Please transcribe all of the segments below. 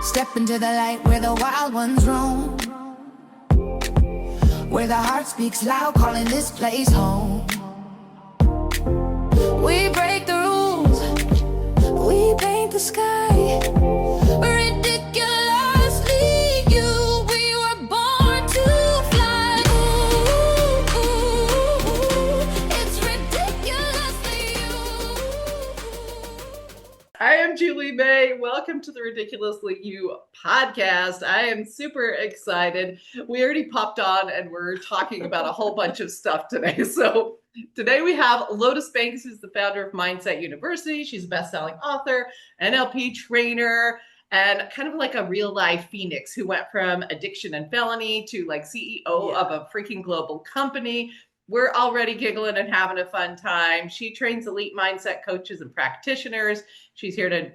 Step into the light where the wild ones roam, where the heart speaks loud, calling this place home. We break the rules, we paint the sky, ridiculously you, we were born to fly. Ooh, it's ridiculously you. I am Julie May. Welcome to the Ridiculously You podcast. I am super excited. We already popped on and we're talking about a whole bunch of stuff today. So today we have Lotus Banks, who's the founder of Mindset University. She's a best-selling author, NLP trainer, and kind of like a real life phoenix who went from addiction and felony to like CEO of a freaking global company. We're already giggling and having a fun time. She trains elite mindset coaches and practitioners. She's here to,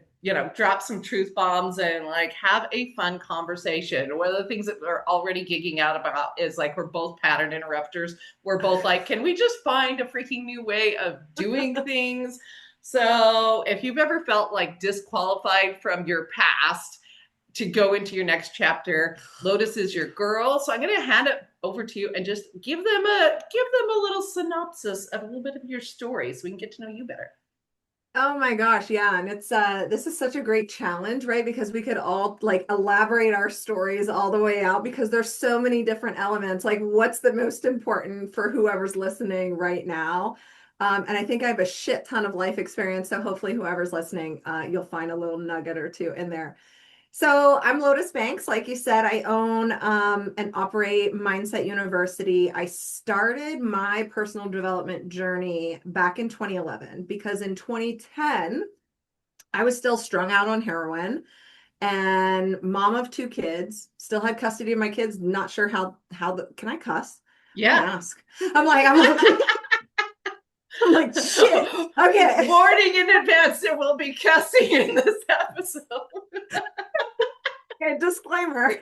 drop some truth bombs and like have a fun conversation. One of the things that we're already gigging out about is like, we're both pattern interrupters. We're both like, can we just find a freaking new way of doing things? So if you've ever felt like disqualified from your past to go into your next chapter, Lotus is your girl. So I'm going to hand it over to you and just give them a little synopsis of a little bit of your story so we can get to know you better. Oh my gosh, yeah. And it's this is such a great challenge, right? Because we could all like elaborate our stories all the way out because there's so many different elements. Like what's the most important for whoever's listening right now? And I think I have a shit ton of life experience. So hopefully whoever's listening, you'll find a little nugget or two in there. So I'm Lotus Banks. Like you said, I own and operate Mindset University. I started my personal development journey back in 2011 because in 2010, I was still strung out on heroin and mom of two kids, still had custody of my kids. Not sure can I cuss? Yeah. Ask. I'm like, I'm like, shit. Okay. Warning in advance, there will be cussing in this episode. Okay, disclaimer.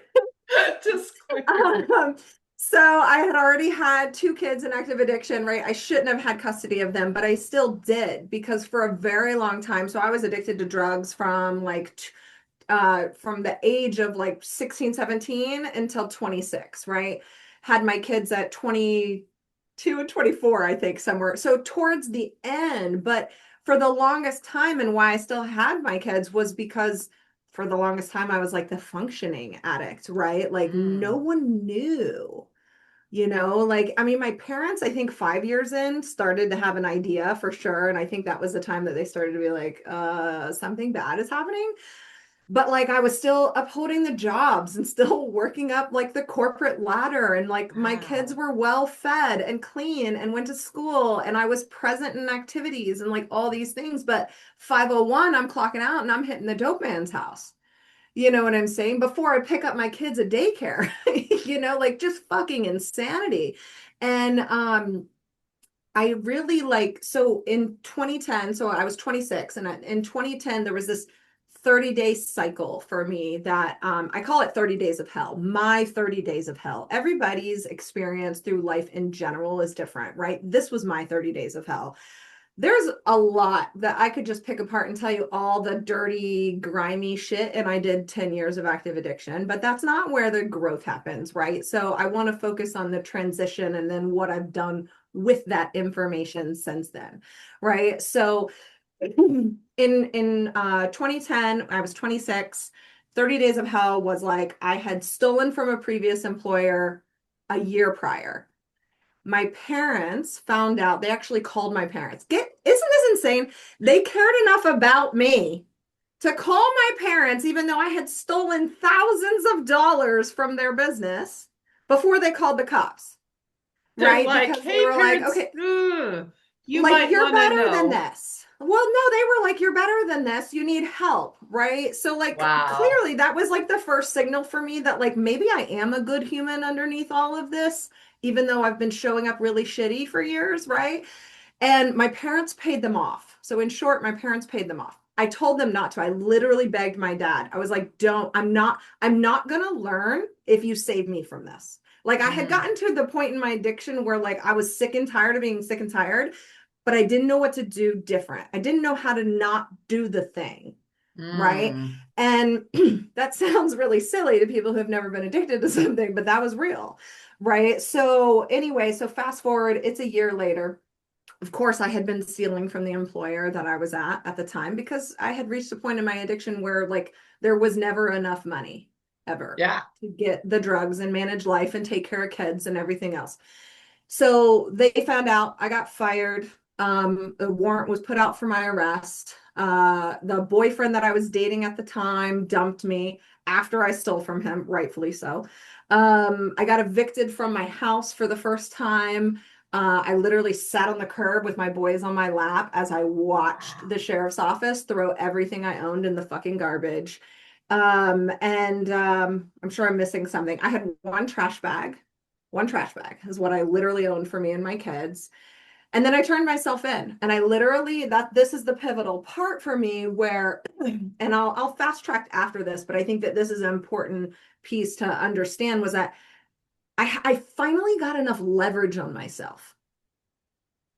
Disclaimer. So I had already had two kids in active addiction, right? I shouldn't have had custody of them, but I still did because for a very long time. So I was addicted to drugs from the age of like 16, 17 until 26, right? Had my kids at 22 and 24, I think somewhere. So towards the end, but for the longest time and why I still had my kids was because for the longest time, I was like the functioning addict, right? Like no one knew, my parents, I think 5 years in started to have an idea for sure. And I think that was the time that they started to be like, something bad is happening. But like, I was still upholding the jobs and still working up like the corporate ladder. And like my kids were well fed and clean and went to school and I was present in activities and like all these things. But 5:01, I'm clocking out and I'm hitting the dope man's house. You know what I'm saying? Before I pick up my kids at daycare, like just fucking insanity. And I really so in 2010, so I was 26 and in 2010, there was this 30-day cycle for me that I call it 30 days of hell, my 30 days of hell. Everybody's experience through life in general is different, right? This was my 30 days of hell. There's a lot that I could just pick apart and tell you all the dirty, grimy shit. And I did 10 years of active addiction, but that's not where the growth happens, right? So I want to focus on the transition and then what I've done with that information since then, right? So in 2010, I was 26. 30 days of hell was like I had stolen from a previous employer a year prior. My parents found out, they actually called my parents. Isn't this insane? They cared enough about me to call my parents, even though I had stolen thousands of dollars from their business before they called the cops. They're right? Like, because hey, they were parents, like, okay, you're better than this. Well, no, they were like, you're better than this. You need help, right? So clearly that was like the first signal for me that like maybe I am a good human underneath all of this, even though I've been showing up really shitty for years, right? And my parents paid them off. So in short, my parents paid them off. I told them not to. I literally begged my dad. I was like, I'm not gonna learn if you save me from this. Like I had gotten to the point in my addiction where like I was sick and tired of being sick and tired, but I didn't know what to do different. I didn't know how to not do the thing. right? Mm. And that sounds really silly to people who have never been addicted to something, but that was real, right? So anyway, so fast forward, it's a year later. Of course, I had been stealing from the employer that I was at the time, because I had reached a point in my addiction where like there was never enough money ever Yeah. to get the drugs and manage life and take care of kids and everything else. So they found out, I got fired. A warrant was put out for my arrest. The boyfriend that I was dating at the time dumped me after I stole from him, rightfully so. I got evicted from my house for the first time. I literally sat on the curb with my boys on my lap as I watched the sheriff's office throw everything I owned in the fucking garbage. I'm sure I'm missing something. I had one trash bag. One trash bag is what I literally owned for me and my kids. And then I turned myself in, and I literally, that this is the pivotal part for me where, and I'll fast track after this, but I think that this is an important piece to understand, was that I finally got enough leverage on myself.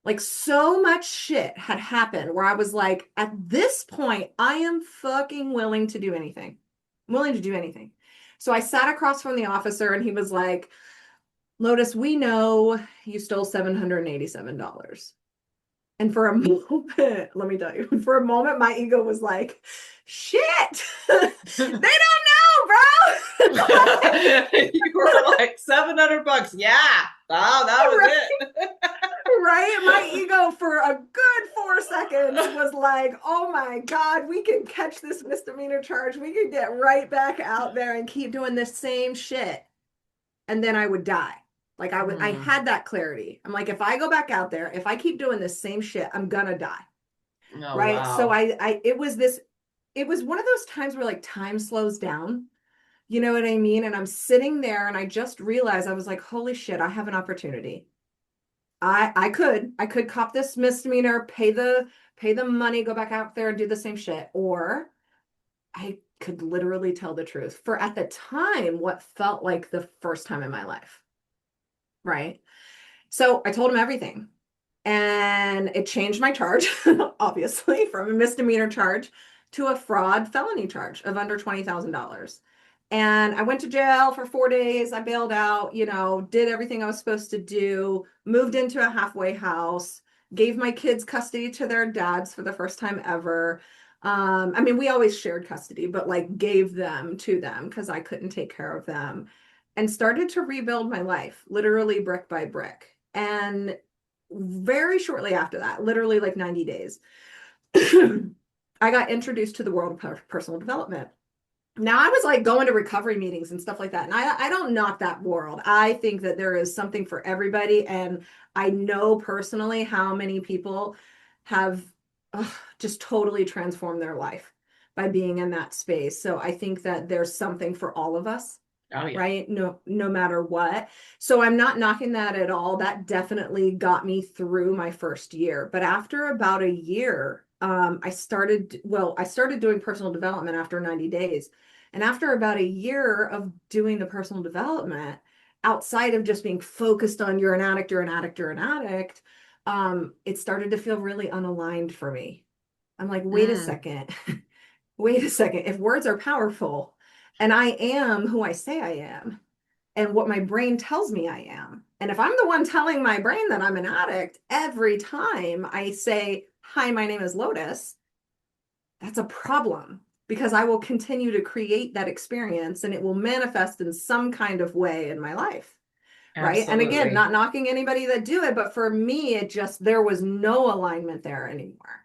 Like, so much shit had happened where I was like, at this point, I am fucking willing to do anything. I'm willing to do anything. So I sat across from the officer, and he was like, Lotus, we know you stole $787. And for a moment, let me tell you, for a moment, my ego was like, shit, they don't know, bro. You were like $700. Yeah. Oh, that was it. Right? My ego for a good 4 seconds was like, oh my God, we can catch this misdemeanor charge. We can get right back out there and keep doing this same shit. And then I would die. Like I had that clarity. I'm like, if I go back out there, if I keep doing this same shit, I'm gonna die. Oh, Right. wow. So it was one of those times where like time slows down. You know what I mean? And I'm sitting there, and I just realized, I was like, holy shit, I have an opportunity. I could cop this misdemeanor, pay the money, go back out there and do the same shit. Or I could literally tell the truth for, at the time, what felt like the first time in my life. Right. So I told him everything, and it changed my charge, obviously, from a misdemeanor charge to a fraud felony charge of under $20,000. And I went to jail for 4 days. I bailed out, did everything I was supposed to do, moved into a halfway house, gave my kids custody to their dads for the first time ever. I mean, we always shared custody, but like gave them to them because I couldn't take care of them, and started to rebuild my life, literally brick by brick. And very shortly after that, literally like 90 days, I got introduced to the world of personal development. Now, I was like going to recovery meetings and stuff like that. And I don't knock that world. I think that there is something for everybody. And I know personally how many people have just totally transformed their life by being in that space. So I think that there's something for all of us. Oh, yeah. Right? No matter what. So I'm not knocking that at all. That definitely got me through my first year. But after about a year, I started doing personal development after 90 days. And after about a year of doing the personal development, outside of just being focused on you're an addict, you're an addict, you're an addict, it started to feel really unaligned for me. I'm like, wait a second. Wait a second. If words are powerful, and I am who I say I am, and what my brain tells me I am, and if I'm the one telling my brain that I'm an addict every time I say, hi, my name is Lotus, that's a problem, because I will continue to create that experience, and it will manifest in some kind of way in my life. Right. And again, Absolutely. not knocking anybody that do it, but for me, there was no alignment there anymore.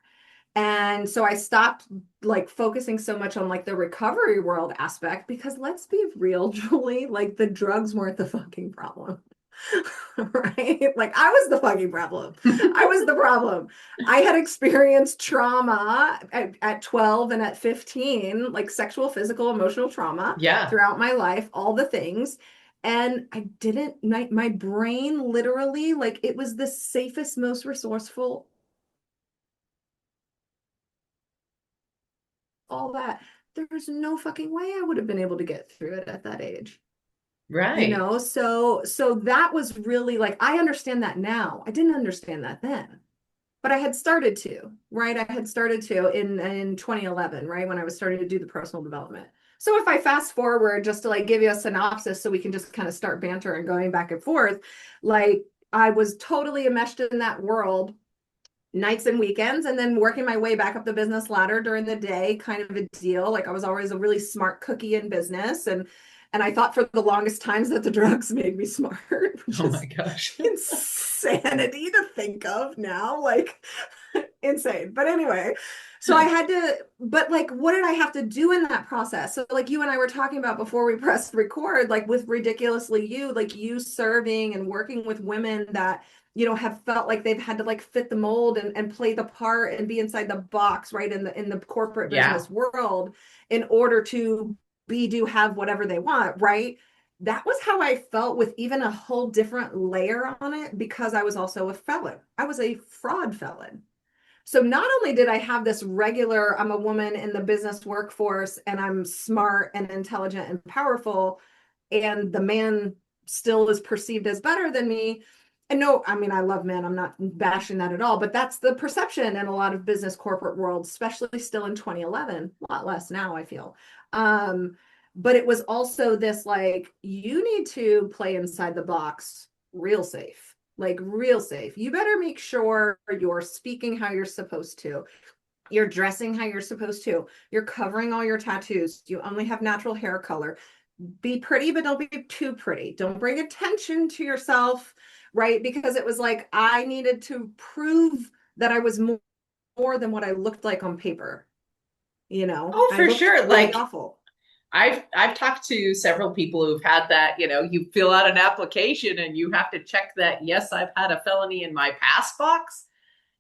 And so I stopped like focusing so much on like the recovery world aspect, because let's be real, Julie, like the drugs weren't the fucking problem. Right? Like I was the fucking problem. I was the problem. I had experienced trauma at 12 and at 15, like sexual, physical, emotional trauma Yeah. throughout my life, all the things. And I didn't, my brain literally, like it was the safest, most resourceful, all that. There's no fucking way I would have been able to get through it at that age. Right. So that was really like, I understand that now. I didn't understand that then. but I had started to, right? I had started to in 2011, right? When I was starting to do the personal development. So if I fast forward just to like give you a synopsis so we can just kind of start banter and going back and forth, like I was totally enmeshed in that world nights and weekends, and then working my way back up the business ladder during the day, kind of a deal. Like I was always a really smart cookie in business, and I thought for the longest times that the drugs made me smart, which Oh is my gosh. insanity to think of now, like insane. But anyway, so I had to, but like, what did I have to do in that process? So like you and I were talking about before we pressed record, like with Ridiculously You, like you serving and working with women that, you know, have felt like they've had to like fit the mold and play the part and be inside the box, right? In the corporate Yeah. business world in order to be, do, have whatever they want, right? That was how I felt, with even a whole different layer on it, because I was also a felon. I was a fraud felon. So not only did I have this regular, I'm a woman in the business workforce and I'm smart and intelligent and powerful, and the man still is perceived as better than me. And no, I mean, I love men. I'm not bashing that at all, but that's the perception in a lot of business corporate worlds, especially still in 2011, a lot less now, I feel. But it was also this like, you need to play inside the box real safe, like real safe. You better make sure you're speaking how you're supposed to. You're dressing how you're supposed to. You're covering all your tattoos. You only have natural hair color. Be pretty, but don't be too pretty. Don't bring attention to yourself, right? Because it was like I needed to prove that I was more than what I looked like on paper. You know, Oh, I for looked sure. really Like awful. I've talked to several people who've had that, you know, you fill out an application and you have to check that, yes, I've had a felony in my past box.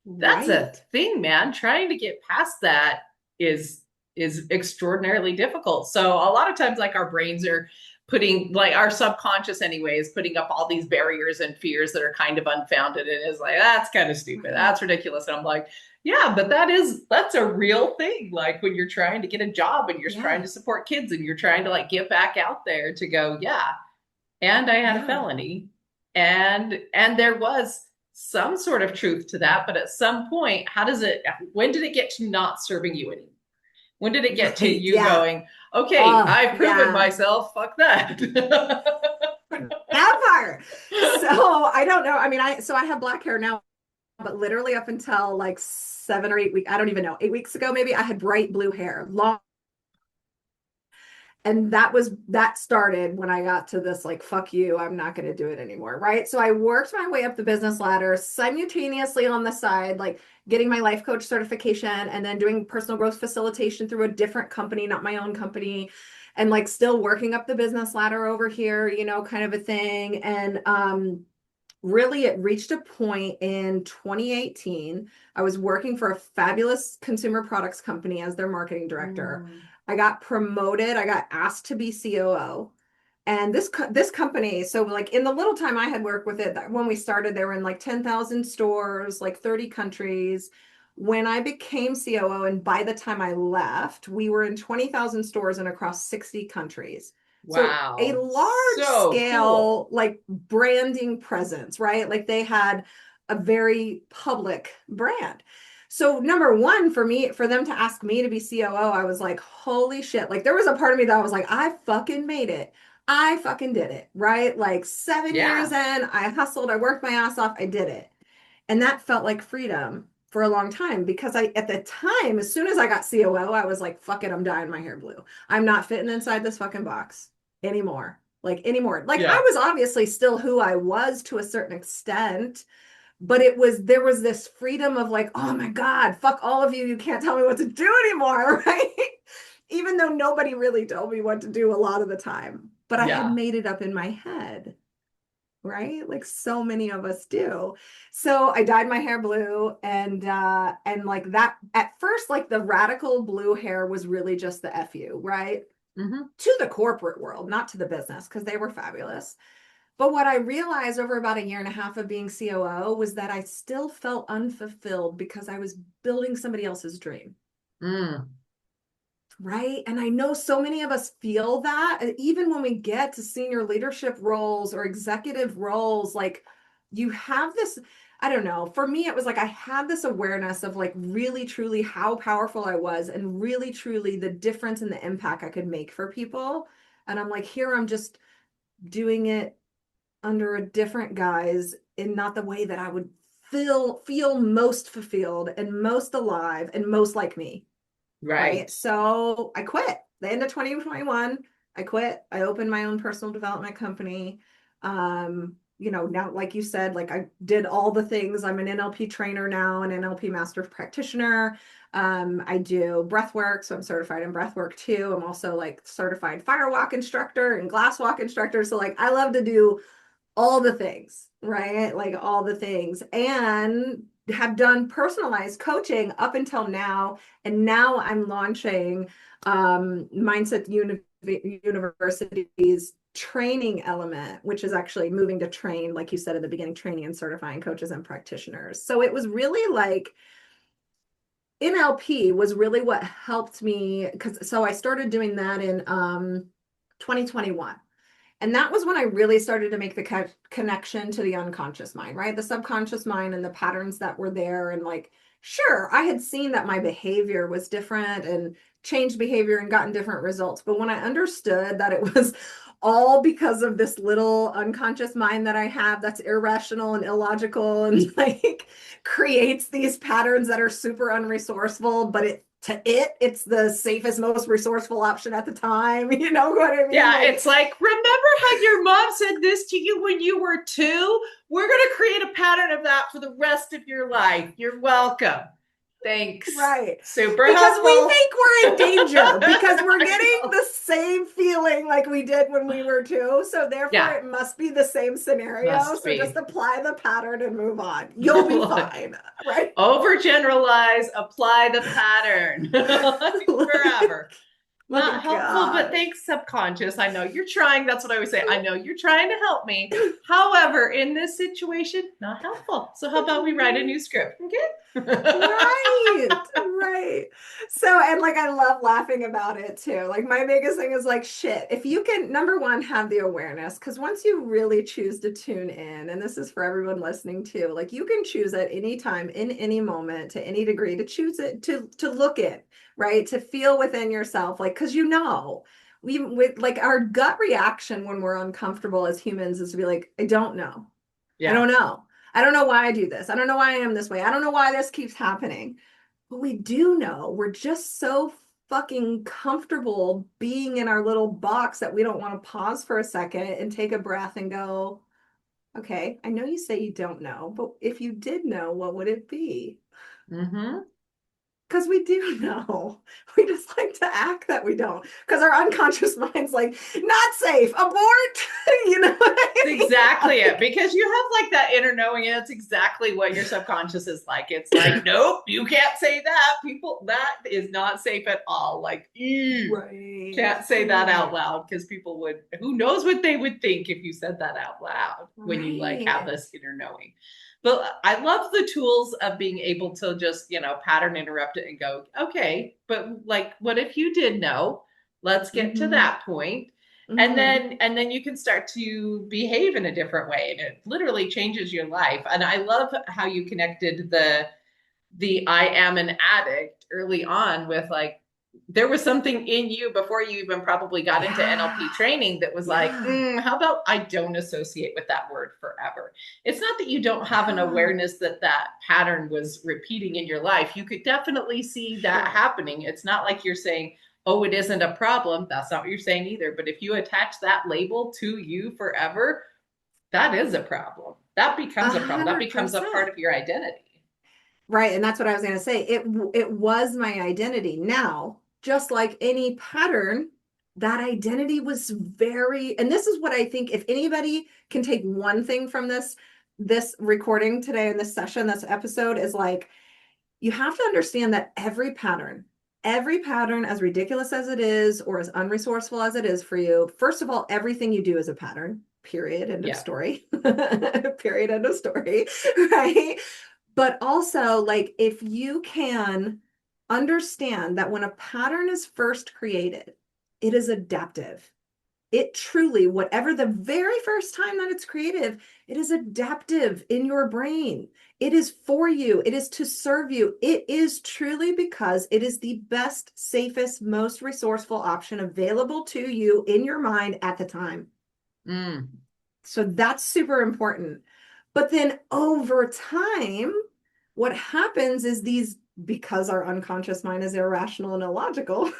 That's a Right. thing, man. Trying to get past that is extraordinarily difficult. So a lot of times like our brains are putting, like our subconscious anyway is putting up all these barriers and fears that are kind of unfounded, and is like, that's kind of stupid, Right. that's ridiculous. And I'm like, yeah, but that's a real thing. Like when you're trying to get a job and you're trying Yeah. to support kids and you're trying to like get back out there to go, yeah, and I had a Yeah. felony, and there was some sort of truth to that, but at some point, how does it, when did it get to not serving you anymore? When did it get to Right. you Yeah. going, okay, Oh, I've proven yeah. myself, fuck that? That part. So I don't know. I mean, I have black hair now, but literally up until like 7 or 8 weeks, I don't even know, 8 weeks ago, maybe I had bright blue hair, long. And that started when I got to this like, fuck you, I'm not going to do it anymore. Right. So I worked my way up the business ladder simultaneously on the side, like getting my life coach certification and then doing personal growth facilitation through a different company, not my own company. And like still working up the business ladder over here, you know, kind of a thing. And really it reached a point in 2018. I was working for a fabulous consumer products company as their marketing director. Mm. I got promoted. I got asked to be COO. And this company, so like in the little time I had worked with it, when we started, they were in like 10,000 stores, like 30 countries. When I became COO, and by the time I left, we were in 20,000 stores and across 60 countries. So a Wow. large So cool. scale, like branding presence, right? Like they had a very public brand. So number one, for me, for them to ask me to be COO, I was like, holy shit. Like there was a part of me that was like, I fucking made it. I fucking did it, right? Like 7 years Yeah. in, I hustled, I worked my ass off, I did it. And that felt like freedom for a long time, because at the time, as soon as I got COO, I was like, fuck it, I'm dyeing my hair blue. I'm not fitting inside this fucking box anymore. Like anymore. Like I Yeah. was obviously still who I was to a certain extent, but there was this freedom of like, oh my God, fuck all of you. You can't tell me what to do anymore, right? Even though nobody really told me what to do a lot of the time. But I had Yeah. made it up in my head, right? Like so many of us do. So I dyed my hair blue, and like that at first, like the radical blue hair was really just the FU, right? Mm-hmm. To the corporate world, not to the business, because they were fabulous. But what I realized over about a year and a half of being COO was that I still felt unfulfilled because I was building somebody else's dream. Mm. Right. And I know so many of us feel that even when we get to senior leadership roles or executive roles, like you have this. I don't know. For me, it was like I had this awareness of like really truly how powerful I was and really truly the difference and the impact I could make for people. And I'm like, here I'm just doing it under a different guise in not the way that I would feel most fulfilled and most alive and most like me. Right. Right. So I quit. The end of 2021, I quit. I opened my own personal development company. Now, like you said, like I did all the things. I'm an NLP trainer now, an NLP master practitioner. I do breath work, so I'm certified in breath work too. I'm also like certified firewalk instructor and glass walk instructor. So like I love to do all the things, right? Like all the things, and have done personalized coaching up until now. And now I'm launching Mindset University's training element, which is actually moving to train, like you said at the beginning, training and certifying coaches and practitioners. So it was really like NLP was really what helped me, because so I started doing that in 2021. And that was when I really started to make the connection to the unconscious mind, right? The subconscious mind and the patterns that were there. And like, sure, I had seen that my behavior was different and changed behavior and gotten different results. But when I understood that it was all because of this little unconscious mind that I have that's irrational and illogical and like creates these patterns that are super unresourceful, but it's the safest, most resourceful option at the time. You know what I mean? Yeah, Like, it's like, remember how your mom said this to you when you were 2? We're going to create a pattern of that for the rest of your life. You're welcome. Thanks. right. Super Because we helpful. think we're in danger because we're I getting know. the same feeling like we did when we were 2. So therefore Yeah, it must be the same scenario. must So just be. apply the pattern and move on. You'll be fine. Right. Overgeneralize, apply the pattern forever. My Not helpful, but gosh. thanks, subconscious. I know you're trying. That's what I always say. I know you're trying to help me. However, in this situation, not helpful. So, how about we write a new script? Okay. Right, right. So, and like, I love laughing about it too. Like, my biggest thing is like, shit, if you can, number one, have the awareness, because once you really choose to tune in, and this is for everyone listening too, like, you can choose at any time, in any moment, to any degree, to choose it, to look at, right? To feel within yourself, like, because we with like our gut reaction when we're uncomfortable as humans is to be like, I don't know. I Yeah. don't know. I don't know why I do this. I don't know why I am this way. I don't know why this keeps happening. But we do know. We're just so fucking comfortable being in our little box that we don't want to pause for a second and take a breath and go, okay, I know you say you don't know, but if you did know, what would it be? Mm-hmm. Because we do know. We just like to act that we don't. Because our unconscious mind's like, not safe, abort. You know what I That's mean? exactly it. Because you have like that inner knowing, and it's exactly what your subconscious is like. It's like, nope, you can't say that. People, that is not safe at all. Like, Right. can't say that out Right. loud because people would, who knows what they would think if you said that out loud when you like have Right. this inner knowing. But I love the tools of being able to just, pattern interrupt it and go, okay, but like, what if you did know? Let's get to Mm-hmm. that point. And Mm-hmm. then you can start to behave in a different way, and it literally changes your life. And I love how you connected the I am an addict early on with like, there was something in you before you even probably got into NLP Yeah. training that was like, Yeah. how about I don't associate with that word forever? It's not that you don't have an Yeah. awareness that that pattern was repeating in your life. You could definitely see that Sure. happening. It's not like you're saying, oh, it isn't a problem. That's not what you're saying either. But if you attach that label to you forever, that is a problem. That becomes a problem. That becomes a part 100%. of your identity. Right. And that's what I was going to say. It was my identity. Now, just like any pattern, that identity was very, and this is what I think if anybody can take one thing from this recording today in this session, this episode is like, you have to understand that every pattern, as ridiculous as it is, or as unresourceful as it is for you, first of all, everything you do is a pattern, period, end of Yeah. story, period, end of story, right? But also, like, if you can understand that when a pattern is first created, it is adaptive. it truly, whatever the very first time that it's creative, it is adaptive in your brain. It is for you. It is to serve you. It is truly because it is the best, safest, most resourceful option available to you in your mind at the time. Mm. So that's super important. But then over time, what happens is because our unconscious mind is irrational and illogical,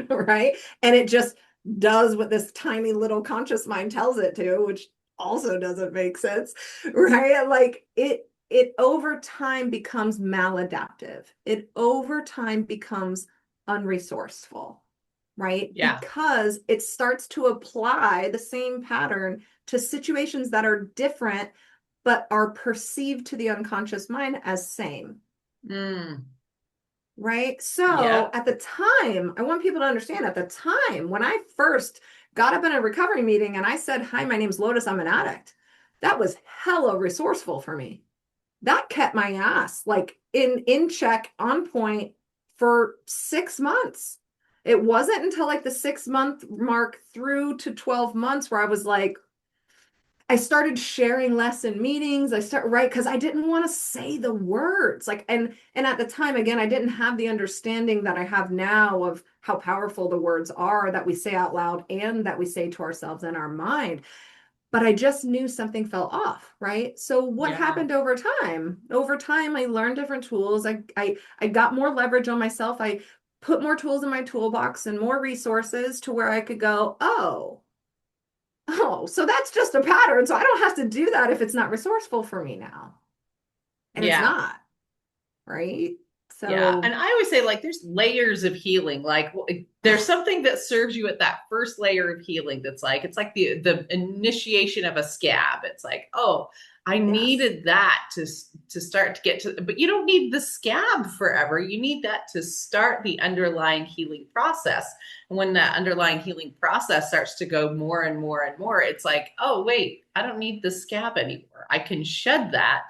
right? And it just does what this tiny little conscious mind tells it to, which also doesn't make sense, right? Like it over time becomes maladaptive. It over time becomes unresourceful, right? Yeah. Because it starts to apply the same pattern to situations that are different, but are perceived to the unconscious mind as same. Mm. Right. So Yeah. at the time, I want people to understand at the time when I first got up in a recovery meeting and I said, "Hi, my name's Lotus, I'm an addict." That was hella resourceful for me. That kept my ass like in check, on point for 6 months. It wasn't until like the 6 month mark through to 12 months where I was like, I started sharing less in meetings. Right, because I didn't want to say the words. Like, and at the time, again, I didn't have the understanding that I have now of how powerful the words are that we say out loud and that we say to ourselves in our mind. But I just knew something fell off, right? So what Yeah. happened over time? Over time, I learned different tools. I got more leverage on myself. I put more tools in my toolbox and more resources to where I could go, oh, so that's just a pattern. So I don't have to do that if it's not resourceful for me now. And it's Yeah. not, right? Yeah. So And I always say, like, there's layers of healing. Like, there's something that serves you at that first layer of healing that's like, it's like the initiation of a scab. It's like, oh, I yes. needed that to start to get to, but you don't need the scab forever. You need that to start the underlying healing process. And when that underlying healing process starts to go more and more and more, it's like, oh, wait, I don't need the scab anymore. I can shed that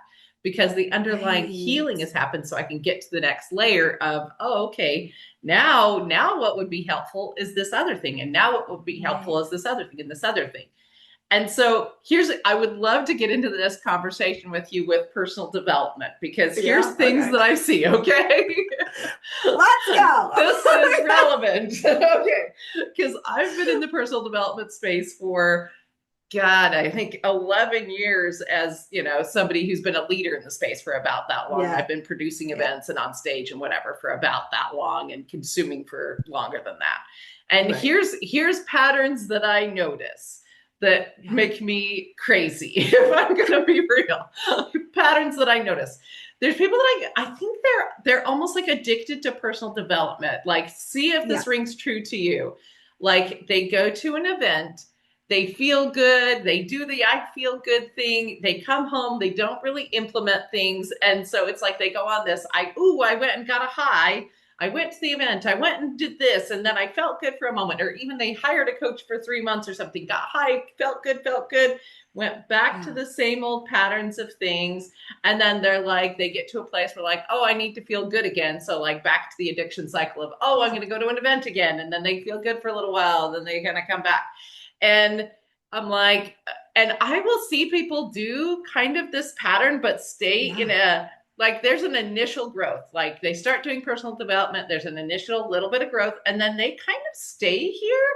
because the underlying healing has happened, so I can get to the next layer of, oh, okay, now what would be helpful is this other thing, and now what would be helpful is this other thing and this other thing. And so I would love to get into this conversation with you with personal development, because here's things that I see, okay? Let's go. This is relevant. Okay, because I've been in the personal development space for, God, I think 11 years as, somebody who's been a leader in the space for about that long. Yeah. I've been producing events and on stage and whatever for about that long, and consuming for longer than that. And here's patterns that I notice that make me crazy, if I'm going to be real. Patterns that I notice. There's people that I think they're almost like addicted to personal development. Like, see if this rings true to you. Like, they go to an event, they feel good, they do the I feel good thing, they come home, they don't really implement things. And so it's like they go on this, I went and got a high, I went to the event, I went and did this, and then I felt good for a moment. Or even they hired a coach for 3 months or something, got high, felt good, went back to the same old patterns of things. And then they're like, they get to a place where like, oh, I need to feel good again. So like back to the addiction cycle of, oh, I'm going to go to an event again. And then they feel good for a little while, then they're going to come back. And I'm like, and I will see people do kind of this pattern, but stay in like, there's an initial growth. Like, they start doing personal development, there's an initial little bit of growth, and then they kind of stay here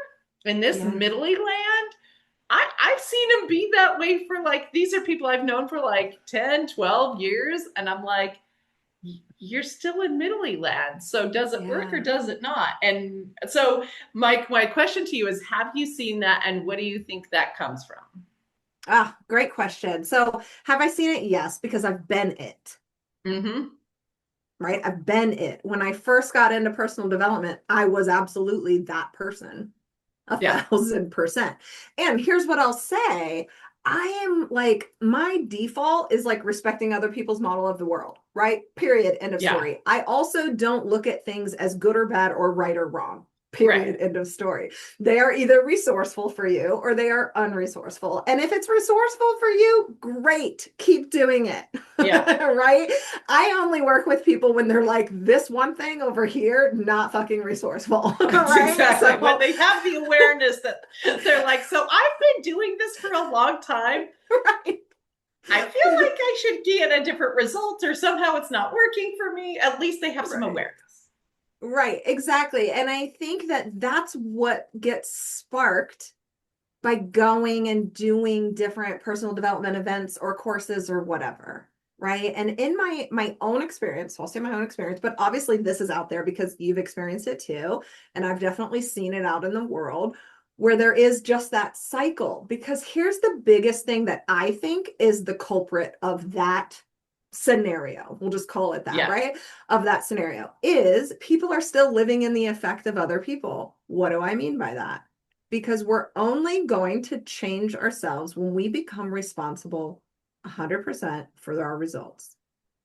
in this middly land. I've seen them be that way for like, these are people I've known for like 10, 12 years. And I'm like, you're still in middly land. So does it work or does it not? And so my question to you is, have you seen that? And what do you think that comes from? Great question. So have I seen it? Yes, because I've been it. Mm-hmm. Right? I've been it. When I first got into personal development, I was absolutely that person. 1,000%. And here's what I'll say. I am like, my default is like respecting other people's model of the world, right? Period. End of story. I also don't look at things as good or bad or right or wrong. Period. End of story. They are either resourceful for you or they are unresourceful. And if it's resourceful for you, great. Keep doing it. Yeah. Right? I only work with people when they're like, this one thing over here, not fucking resourceful. Right? Exactly. So, When they have the awareness that they're like, so I've been doing this for a long time. right. I feel like I should get a different result, or somehow it's not working for me. At least they have some Right. awareness. Right, exactly. And I think that that's what gets sparked by going and doing different personal development events or courses or whatever. Right. And in my own experience, so I'll say my own experience, but obviously this is out there because you've experienced it too. And I've definitely seen it out in the world where there is just that cycle. Because here's the biggest thing that I think is the culprit of that scenario. We'll just call it that, Yeah. right? Of that scenario is people are still living in the effect of other people. What do I mean by that? Because we're only going to change ourselves when we become responsible 100% for our results.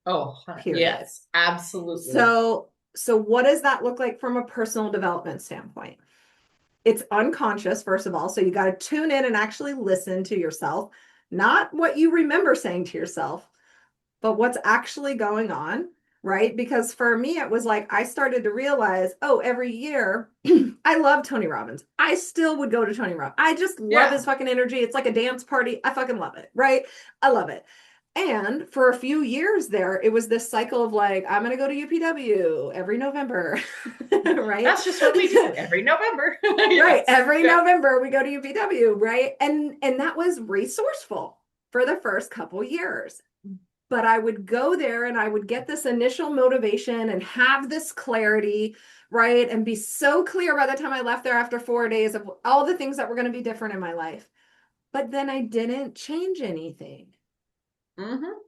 Oh, Period. yes, absolutely. So what does that look like from a personal development standpoint? It's unconscious, first of all. So you got to tune in and actually listen to yourself, not what you remember saying to yourself, but what's actually going on, right? Because for me, it was like I started to realize, oh, every year, I love Tony Robbins. I still would go to Tony Robbins. I just love his fucking energy. It's like a dance party. I fucking love it, right? I love it. And for a few years there, it was this cycle of like, I'm going to go to UPW every November, right? That's just what we do every November. Right. Yes. Every Yeah. November we go to UPW, right? And that was resourceful for the first couple years. But I would go there and I would get this initial motivation and have this clarity, right? And be so clear by the time I left there after 4 days of all the things that were going to be different in my life. But then I didn't change anything. Mm-hmm.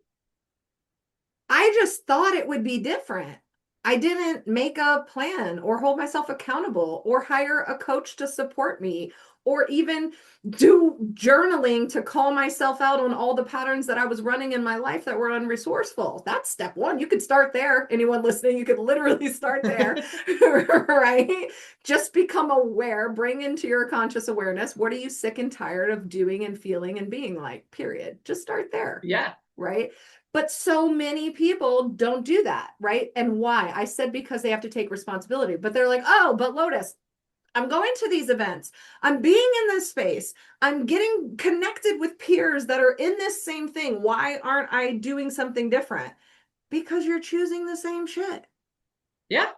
I just thought it would be different. I didn't make a plan or hold myself accountable or hire a coach to support me or even do journaling to call myself out on all the patterns that I was running in my life that were unresourceful. That's step one. You could start there. Anyone listening, you could literally start there, right? Just become aware, bring into your conscious awareness. What are you sick and tired of doing and feeling and being like, period. Just start there. Yeah. Right. But so many people don't do that, right? And why? I said because they have to take responsibility, but they're like, oh, but Lotus, I'm going to these events. I'm being in this space. I'm getting connected with peers that are in this same thing. Why aren't I doing something different? Because you're choosing the same shit. Yeah.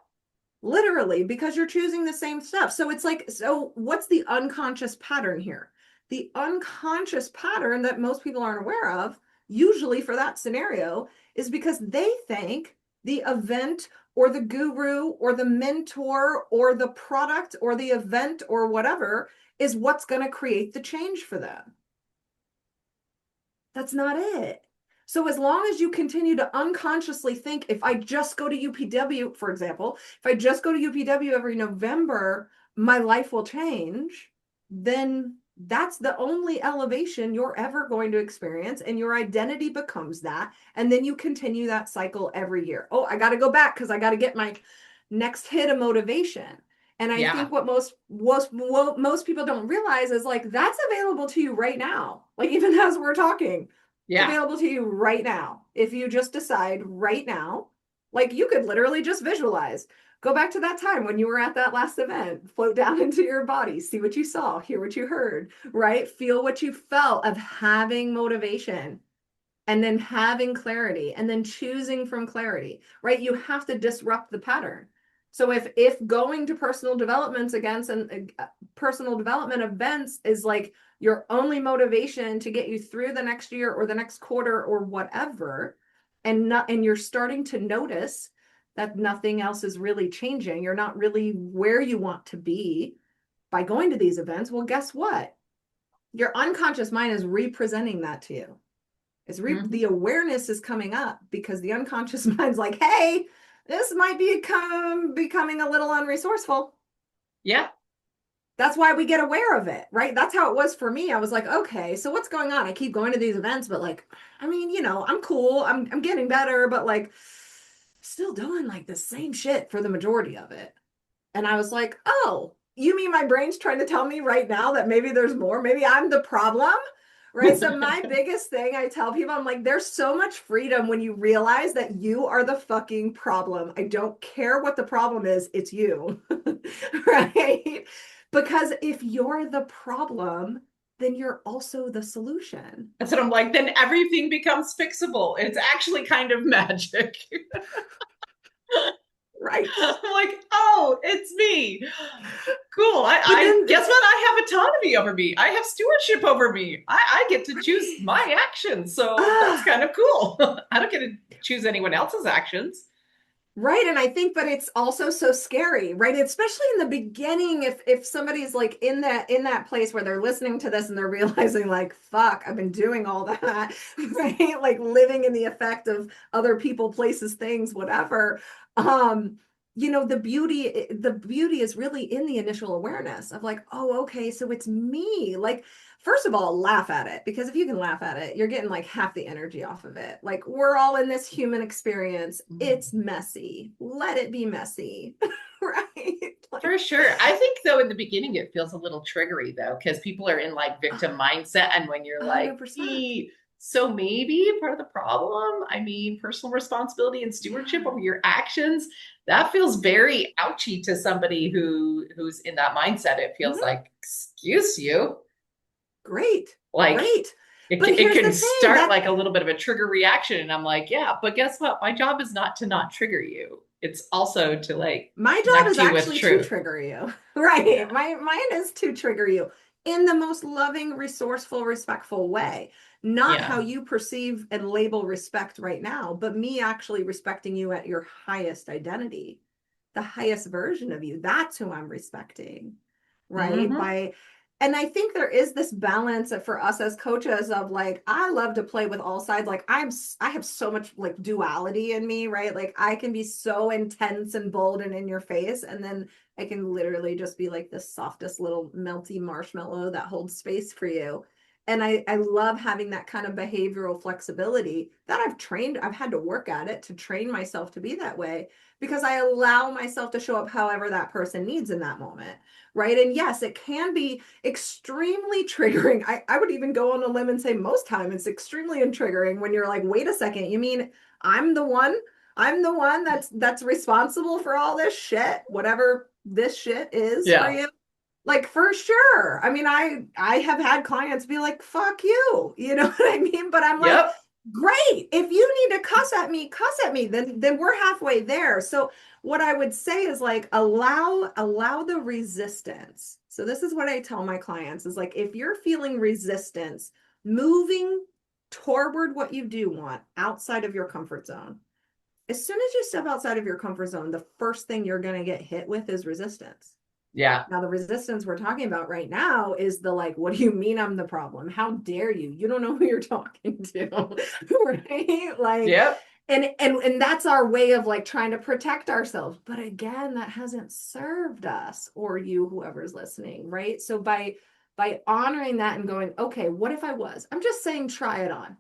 Literally, because you're choosing the same stuff. So it's like, so what's the unconscious pattern here? The unconscious pattern that most people aren't aware of, usually for that scenario, is because they think the event or the guru or the mentor or the product or the event or whatever is what's going to create the change for them. That's not it. So as long as you continue to unconsciously think, if I just go to UPW, for example, if I just go to UPW every November, my life will change, then that's the only elevation you're ever going to experience. And your identity becomes that. And then you continue that cycle every year. Oh, I got to go back because I got to get my next hit of motivation. And I think what most people don't realize is like, that's available to you right now. Like even as we're talking, available to you right now. If you just decide right now, like you could literally just visualize, go back to that time when you were at that last event, float down into your body, see what you saw, hear what you heard, right? Feel what you felt of having motivation and then having clarity and then choosing from clarity, right? You have to disrupt the pattern. So if going to personal developments against and personal development events is like your only motivation to get you through the next year or the next quarter or whatever, and you're starting to notice that nothing else is really changing, you're not really where you want to be by going to these events, well, guess what? Your unconscious mind is representing that to you. The awareness is coming up because the unconscious mind's like, hey, this might be becoming a little unresourceful. Yeah. That's why we get aware of it, right? That's how it was for me. I was like, okay, so what's going on? I keep going to these events, but like, I mean, you know, I'm cool. I'm getting better, but like still doing like the same shit for the majority of it. And I was like, oh, you mean my brain's trying to tell me right now that maybe there's more? Maybe I'm the problem, right? So my biggest thing I tell people, I'm like, there's so much freedom when you realize that you are the fucking problem. I don't care what the problem is, it's you, right? Because if you're the problem, then you're also the solution. That's what I'm like, then everything becomes fixable. It's actually kind of magic. Right. I'm like, oh, it's me. Cool. Guess what? I have autonomy over me. I have stewardship over me. I get to choose my actions. So that's kind of cool. I don't get to choose anyone else's actions. Right. And I think, but it's also so scary, right? Especially in the beginning, if somebody's like in that place where they're listening to this and they're realizing like, fuck, I've been doing all that, right? Like living in the effect of other people, places, things, whatever. The beauty is really in the initial awareness of like, oh, okay, so it's me. Like, first of all, laugh at it, because if you can laugh at it, you're getting like half the energy off of it. Like, we're all in this human experience. It's messy. Let it be messy. Right? Like, for sure. I think though in the beginning it feels a little triggery though, because people are in like victim mindset, and when you're like, 100%. so maybe part of the problem, I mean, personal responsibility and stewardship over your actions, that feels very ouchy to somebody who's in that mindset. It feels like, excuse you. Great. Like, Great. But it here's can the thing, start like a little bit of a trigger reaction. And I'm like, yeah, but guess what? My job is not to not trigger you. It's also to like my job connect is you with actually to truth. trigger you. Right. Yeah. Mine is to trigger you in the most loving, resourceful, respectful way. Not how Yeah. you perceive and label respect right now, but me actually respecting you at your highest identity, the highest version of you. That's who I'm respecting, right? Mm-hmm. And I think there is this balance for us as coaches of like, I love to play with all sides. Like I have so much like duality in me, right? Like I can be so intense and bold and in your face, and then I can literally just be like the softest little melty marshmallow that holds space for you. And I love having that kind of behavioral flexibility that I've had to work at it to train myself to be that way, because I allow myself to show up however that person needs in that moment. Right. And yes, it can be extremely triggering. I would even go on a limb and say most time it's extremely triggering when you're like, wait a second, you mean I'm the one? I'm the one that's responsible for all this shit, whatever this shit is for Yeah. you. Like for sure. I mean, I have had clients be like, fuck you. You know what I mean? But I'm like, Yep. great. If you need to cuss at me, then we're halfway there. So what I would say is like allow the resistance. So this is what I tell my clients is like, if you're feeling resistance, moving toward what you do want outside of your comfort zone. As soon as you step outside of your comfort zone, the first thing you're going to get hit with is resistance. Yeah. Now, the resistance we're talking about right now is the like, what do you mean I'm the problem? How dare you? You don't know who you're talking to, right? Like, Yep. and that's our way of like trying to protect ourselves. But again, that hasn't served us or you, whoever's listening, right? So by honoring that and going, okay, what if I was? I'm just saying, try it on,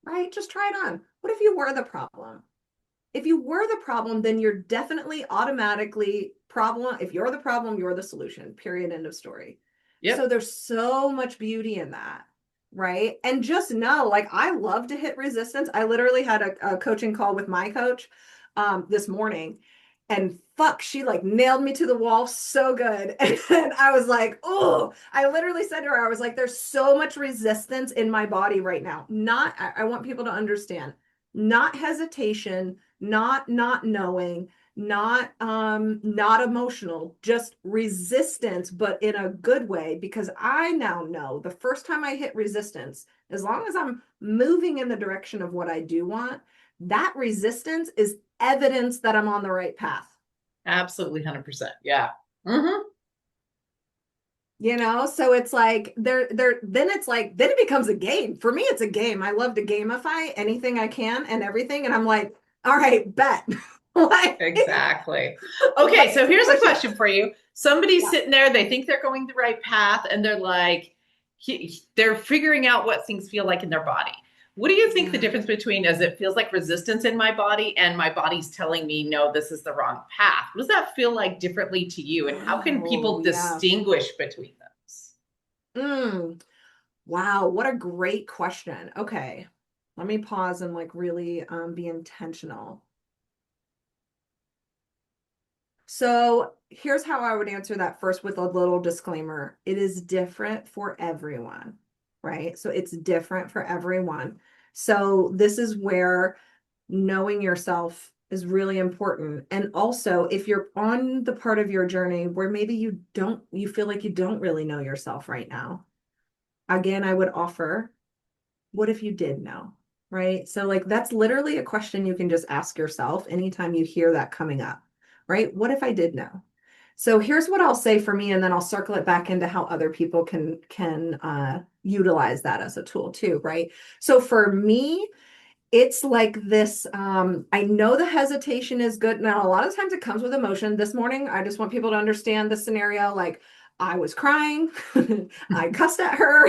right? Just try it on. What if you were the problem? If you were the problem, then you're definitely automatically problem. If you're the problem, you're the solution, period, end of story. Yep. So there's so much beauty in that, right? And just know, like, I love to hit resistance. I literally had a coaching call with my coach this morning, and fuck, she like nailed me to the wall so good. And I was like, oh, I literally said to her, I was like, there's so much resistance in my body right now. I want people to understand, not hesitation, not knowing, not emotional, just resistance, but in a good way, because I now know the first time I hit resistance, as long as I'm moving in the direction of what I do want, that resistance is evidence that I'm on the right path. Absolutely 100%. Yeah. Mm-hmm. So it's like then it becomes a game. For me, it's a game. I love to gamify anything I can and everything. And I'm like, all right, bet. Like, Exactly. Okay, so here's a question for you. Somebody's Yeah. sitting there, they think they're going the right path, and they're like, they're figuring out what things feel like in their body. What do you think the Yeah. difference between as it feels like resistance in my body and my body's telling me, no, this is the wrong path? What does that feel like differently to you? And how can Oh, people yeah. distinguish between those? Mm. Wow, what a great question. Okay. Let me pause and like really be intentional. So here's how I would answer that first with a little disclaimer. It is different for everyone, right? So it's different for everyone. So this is where knowing yourself is really important. And also, if you're on the part of your journey where maybe you feel like you don't really know yourself right now, again, I would offer, what if you did know? Right? So, like, that's literally a question you can just ask yourself anytime you hear that coming up, right? What if I did know? So here's what I'll say for me, and then I'll circle it back into how other people can utilize that as a tool too, right? So for me, it's like this, I know the hesitation is good. Now, a lot of times it comes with emotion. This morning, I just want people to understand the scenario. Like, I was crying, I cussed at her,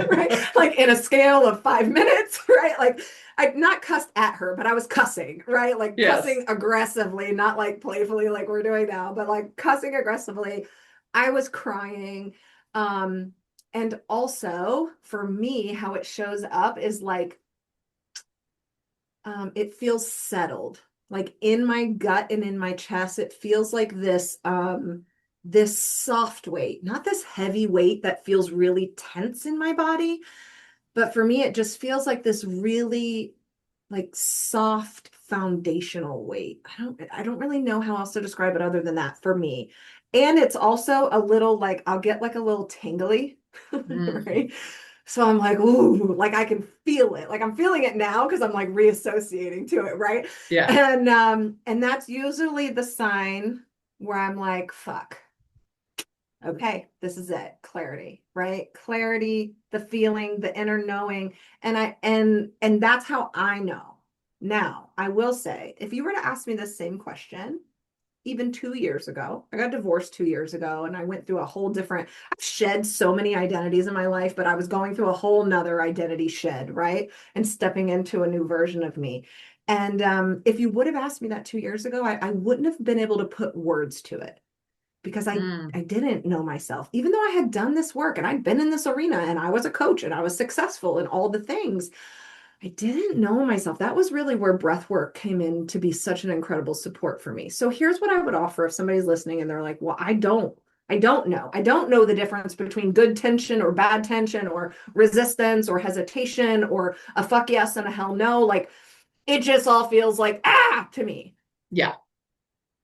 right? Like in a scale of 5 minutes, right? Like I not cussed at her, but I was cussing, right? Like Yes. cussing aggressively, not like playfully like we're doing now, but like cussing aggressively. I was crying. And also for me, how it shows up is like it feels settled, like in my gut and in my chest. It feels like this soft weight, not this heavy weight that feels really tense in my body, but for me it just feels like this really like soft foundational weight. I don't really know how else to describe it other than that for me. And it's also a little like I'll get like a little tingly, Mhm. right? So I'm like, ooh, like I can feel it. Like I'm feeling it now because I'm like reassociating to it, right? Yeah. And that's usually the sign where I'm like, fuck. Okay, this is it. Clarity, right? Clarity, the feeling, the inner knowing. And that's how I know. Now, I will say, if you were to ask me the same question, even 2 years ago, I got divorced 2 years ago, and I went through a whole different, I've shed so many identities in my life, but I was going through a whole nother identity shed, right? And stepping into a new version of me. And if you would have asked me that 2 years ago, I wouldn't have been able to put words to it because Mm. I didn't know myself, even though I had done this work and I'd been in this arena and I was a coach and I was successful in all the things. I didn't know myself. That was really where breath work came in to be such an incredible support for me. So here's what I would offer if somebody's listening and they're like, well, I don't know. I don't know the difference between good tension or bad tension or resistance or hesitation or a fuck yes and a hell no. Like it just all feels like to me. Yeah.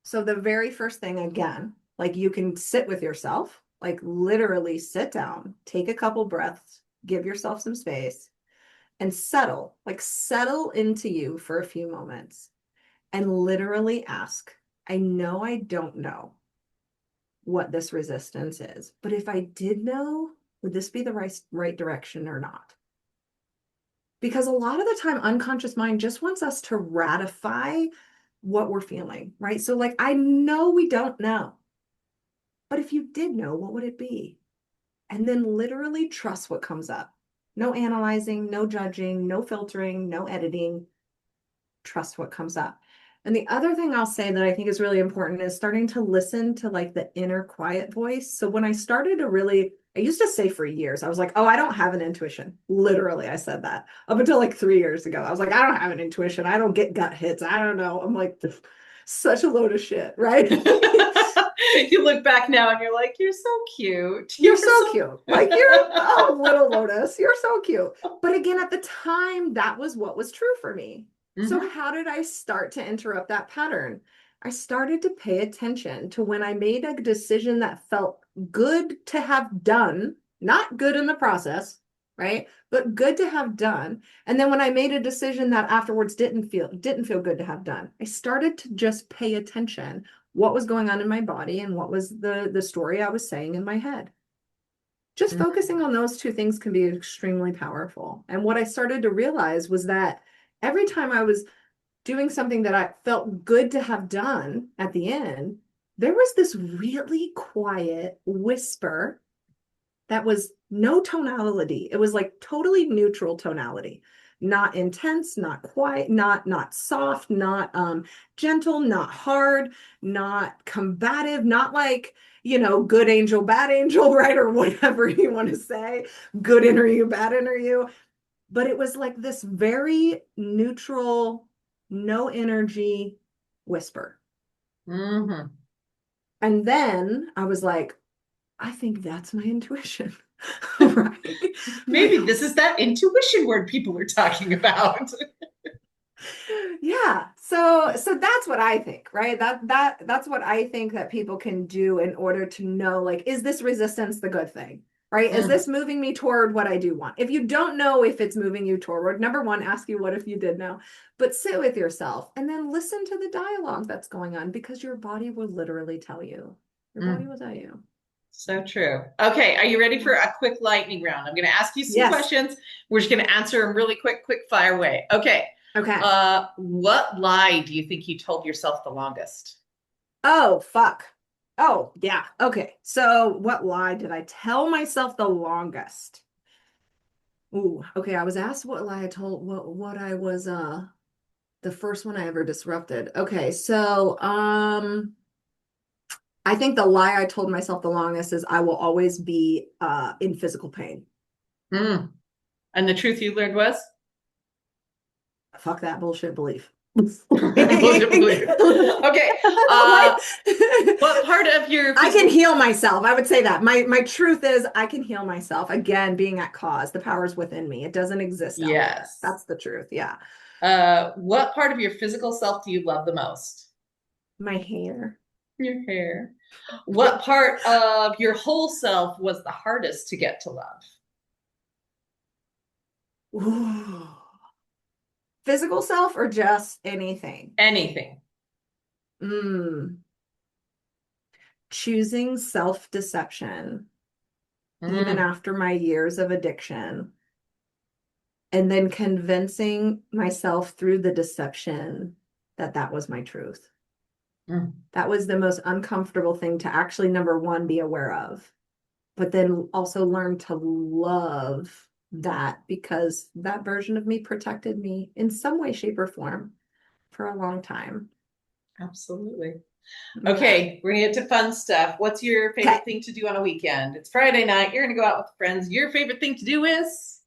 So the very first thing, again, like you can sit with yourself, like literally sit down, take a couple breaths, give yourself some space and settle into you for a few moments and literally ask, I know I don't know what this resistance is, but if I did know, would this be the right direction or not? Because a lot of the time, unconscious mind just wants us to ratify what we're feeling, right? So, like, I know we don't know, but if you did know, what would it be? And then literally trust what comes up. No analyzing, no judging, no filtering, no editing. Trust what comes up. And the other thing I'll say that I think is really important is starting to listen to like the inner quiet voice. So when I started to really, I used to say for years, I was like, oh, I don't have an intuition. Literally, I said that up until like 3 years ago. I was like, I don't have an intuition. I don't get gut hits. I don't know. I'm like, such a load of shit, right? You look back now and you're like, you're so cute. You're so cute. Like you're, oh, little Lotus, you're so cute. But again, at the time, that was what was true for me. So Mhm. how did I start to interrupt that pattern? I started to pay attention to when I made a decision that felt good to have done, not good in the process, right? But good to have done. And then when I made a decision that afterwards didn't feel good to have done, I started to just pay attention what was going on in my body and what was the story I was saying in my head. Just Mhm. focusing on those two things can be extremely powerful. And what I started to realize was that every time I was doing something that I felt good to have done at the end, there was this really quiet whisper that was no tonality. It was like totally neutral tonality not intense, not quiet, not soft, not gentle, not hard, not combative, not like, good angel, bad angel, right? Or whatever you want to say, good inner you, bad inner you. But it was like this very neutral, no energy whisper. Mm-hmm. And then I was like, I think that's my intuition. Right. Maybe this is that intuition word people are talking about. Yeah. So that's what I think, right? That's what I think that people can do in order to know, like, is this resistance the good thing? Right? Is this moving me toward what I do want? If you don't know if it's moving you toward, number one, ask you what if you did know, but sit with yourself and then listen to the dialogue that's going on, because your body will literally tell you. Your body will tell you. So true. Okay, are you ready for a quick lightning round? I'm going to ask you some Yes. questions. We're just going to answer them really quick fire way. Okay. Okay. What lie do you think you told yourself the longest? Oh, fuck. Oh, yeah. Okay. So what lie did I tell myself the longest? Ooh, okay. I was asked what lie I told, what I was the first one I ever disrupted. Okay, so I think the lie I told myself the longest is I will always be in physical pain. Mm. And the truth you learned was? Fuck that bullshit belief. Bullshit belief. Okay. What part of your I can heal myself. I would say that. My truth is I can heal myself. Again, being at cause. The power's within me. It doesn't exist out there. Yes. That's the truth. Yeah. What part of your physical self do you love the most? My hair. Your hair. What part of your whole self was the hardest to get to love? Ooh. Physical self or just anything? Anything. Choosing self-deception, even after my years of addiction, and then convincing myself through the deception that that was my truth. That was the most uncomfortable thing to actually, number one, be aware of, but then also learn to love that, because that version of me protected me in some way, shape, or form for a long time. Absolutely. Okay, we're gonna get to fun stuff. What's your favorite thing to do on a weekend? It's Friday night. You're gonna go out with friends. Your favorite thing to do is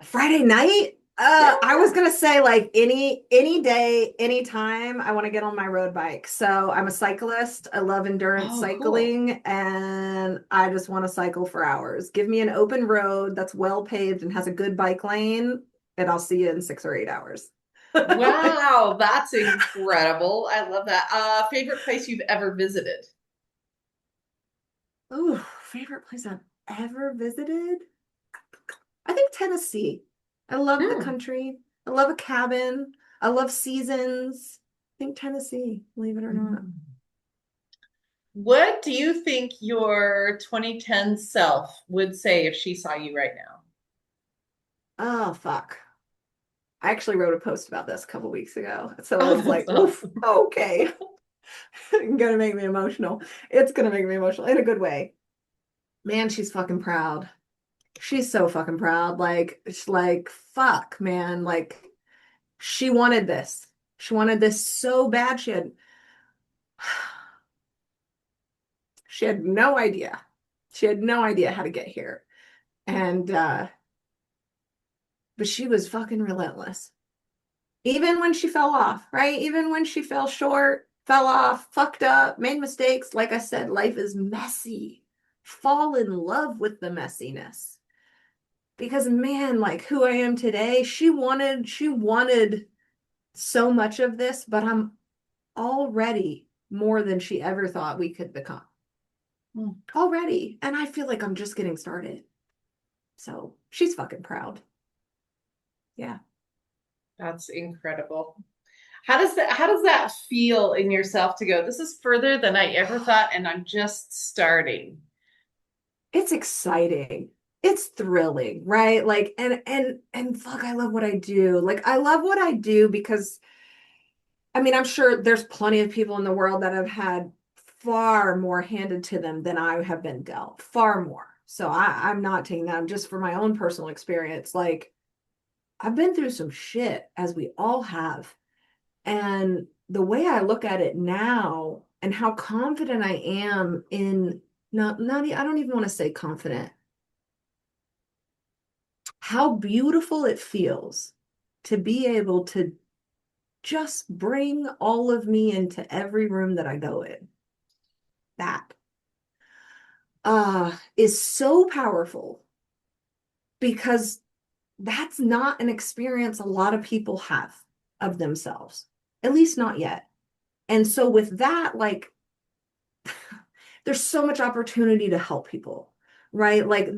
Friday night? I was gonna say like any day, anytime I want to get on my road bike. So I'm a cyclist. I love endurance cycling, and I just want to cycle for hours. Give me an open road that's well paved and has a good bike lane, and I'll see you in 6 or 8 hours. Wow, that's incredible. I love that. Favorite place you've ever visited? Ooh, favorite place I've ever visited? I think Tennessee. I love the country. I love a cabin. I love seasons. I think Tennessee, believe it or not. What do you think your 2010 self would say if she saw you right now? Oh, fuck. I actually wrote a post about this a couple weeks ago. So Oh, it's like, that's oof, awesome. okay. Gonna make me emotional. It's gonna make me emotional in a good way. Man, she's fucking proud. She's so fucking proud. Like, it's like, fuck, man. Like, she wanted this. She wanted this so bad. She had no idea. She had no idea how to get here. And but she was fucking relentless. Even when she fell off, right? Even when she fell short, fell off, fucked up, made mistakes. Like I said, life is messy. Fall in love with the messiness. Because man, like who I am today, she wanted so much of this, but I'm already more than she ever thought we could become. Already. And I feel like I'm just getting started. So she's fucking proud. Yeah. That's incredible. How does that feel in yourself to go, this is further than I ever thought, and I'm just starting? It's exciting. It's thrilling, right? Like, and fuck, I love what I do. Like, I love what I do because I mean, I'm sure there's plenty of people in the world that have had far more handed to them than I have been dealt, far more. So I'm not taking that just for my own personal experience. Like, I've been through some shit, as we all have. And the way I look at it now and how confident I am in, I don't even want to say confident, how beautiful it feels to be able to just bring all of me into every room that I go in. That is so powerful, because that's not an experience a lot of people have of themselves, at least not yet. And so with that, like, there's so much opportunity to help people, right? Like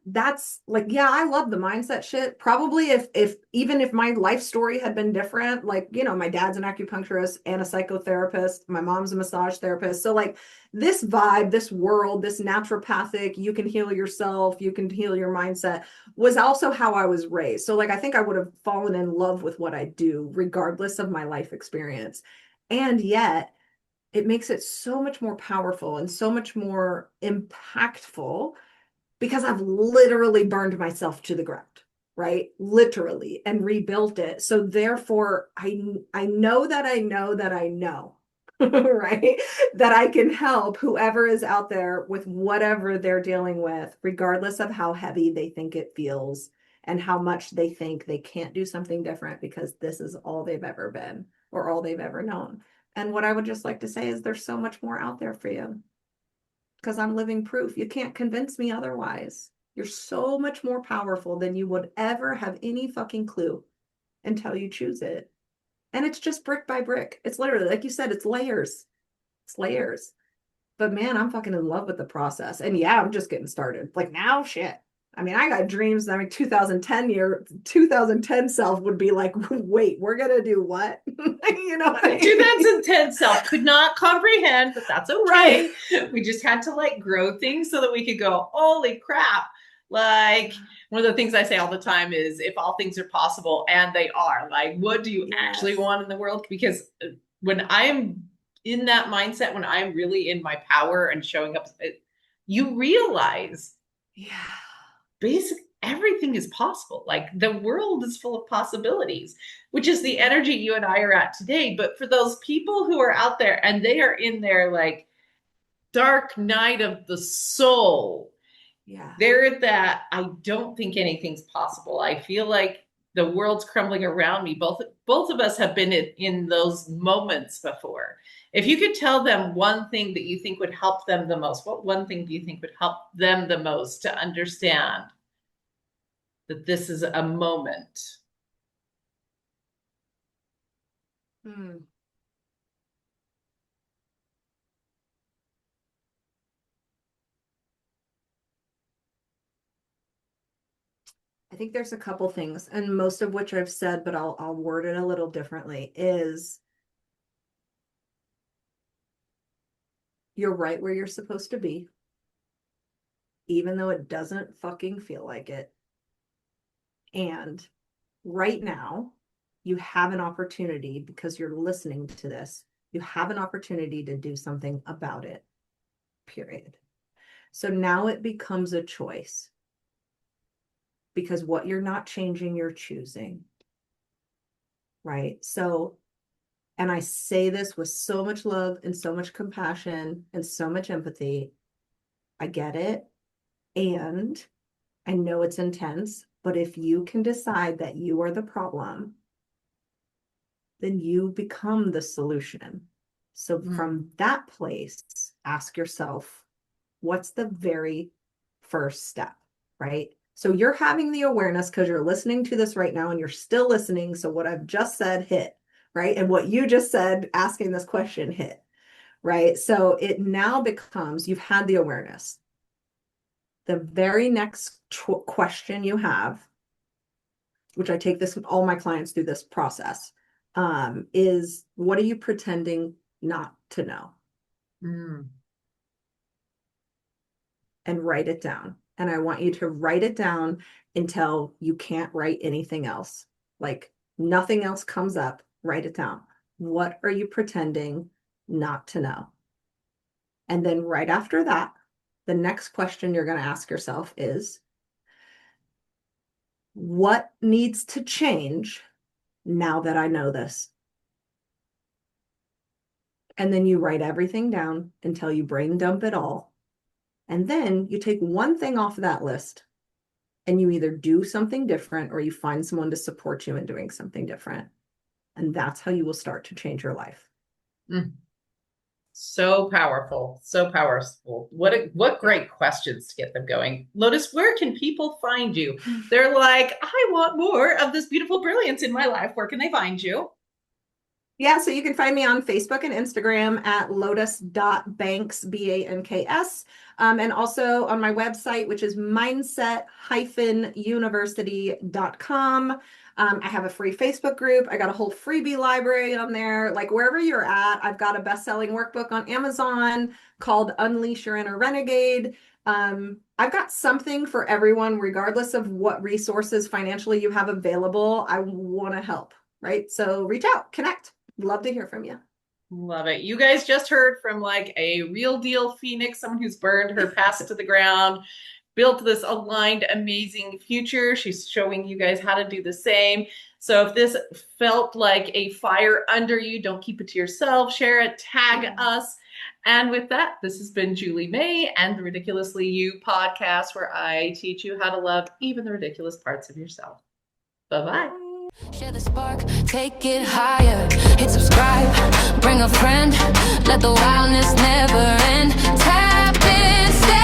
that's like, yeah, I love the mindset shit. Probably if even if my life story had been different, like, you know, my dad's an acupuncturist and a psychotherapist, my mom's a massage therapist. So like this vibe, this world, this naturopathic, you can heal yourself, you can heal your mindset, was also how I was raised. So like, I think I would have fallen in love with what I do regardless of my life experience. And yet it makes it so much more powerful and so much more impactful, because I've literally burned myself to the ground, right? Literally, and rebuilt it. So therefore, I know that I know that I know, right? That I can help whoever is out there with whatever they're dealing with, regardless of how heavy they think it feels and how much they think they can't do something different because this is all they've ever been or all they've ever known. And what I would just like to say is there's so much more out there for you, because I'm living proof. You can't convince me otherwise. You're so much more powerful than you would ever have any fucking clue until you choose it. And it's just brick by brick. It's literally, like you said, it's layers. It's layers. But man, I'm fucking in love with the process. And yeah, I'm just getting started. Like now, shit. I mean, I got dreams. I mean, 2010 self would be like, wait, we're gonna do what? You know what I mean? 2010 self could not comprehend, but that's okay. Right. We just had to like grow things so that we could go, holy crap. Like one of the things I say all the time is, if all things are possible, and they are, like, what do you actually want in the world? Because when I'm in that mindset, when I'm really in my power and showing up, you realize, Yeah. basically everything is possible. Like the world is full of possibilities, which is the energy you and I are at today. But for those people who are out there and they are in their like dark night of the soul, Yeah. they're at that, I don't think anything's possible. I feel like the world's crumbling around me. Both of us have been in those moments before. If you could tell them one thing that you think would help them the most, what one thing do you think would help them the most to understand that this is a moment? Hmm. I think there's a couple things, and most of which I've said, but I'll word it a little differently, is you're right where you're supposed to be, even though it doesn't fucking feel like it. And right now, you have an opportunity, because you're listening to this, you have an opportunity to do something about it, period. So now it becomes a choice, because what you're not changing, you're choosing, right? So, and I say this with so much love and so much compassion and so much empathy. I get it. And I know it's intense, but if you can decide that you are the problem, then you become the solution. So from that place, ask yourself, what's the very first step, right? So you're having the awareness because you're listening to this right now and you're still listening. So what I've just said hit, right? And what you just said, asking this question hit, right? So it now becomes, you've had the awareness. The very next question you have, which I take this, all my clients through this process, is what are you pretending not to know? And write it down. And I want you to write it down until you can't write anything else. Like nothing else comes up, write it down. What are you pretending not to know? And then right after that, the next question you're going to ask yourself is, What needs to change now that I know this? And then you write everything down until you brain dump it all. And then you take one thing off of that list and you either do something different or you find someone to support you in doing something different. And that's how you will start to change your life. Mm. So powerful. So powerful. What great questions to get them going. Lotus, where can people find you? They're like, I want more of this beautiful brilliance in my life. Where can they find you? Yeah, so you can find me on Facebook and Instagram at lotus.banks, BANKS, and also on my website, which is mindset-university.com. I have a free Facebook group. I got a whole freebie library on there. Like wherever you're at, I've got a best-selling workbook on Amazon called Unleash Your Inner Renegade. I've got something for everyone, regardless of what resources financially you have available. I want to help, right? So reach out, connect. Love to hear from you. Love it. You guys just heard from like a real deal Phoenix, someone who's burned her past to the ground, built this aligned, amazing future. She's showing you guys how to do the same. So if this felt like a fire under you, don't keep it to yourself. Share it, tag us. And with that, this has been Julie May and the Ridiculously You podcast, where I teach you how to love even the ridiculous parts of yourself. Bye-bye. Share the spark, take it higher. Hit subscribe, bring a friend. Let the wildness never end. Tap in, stay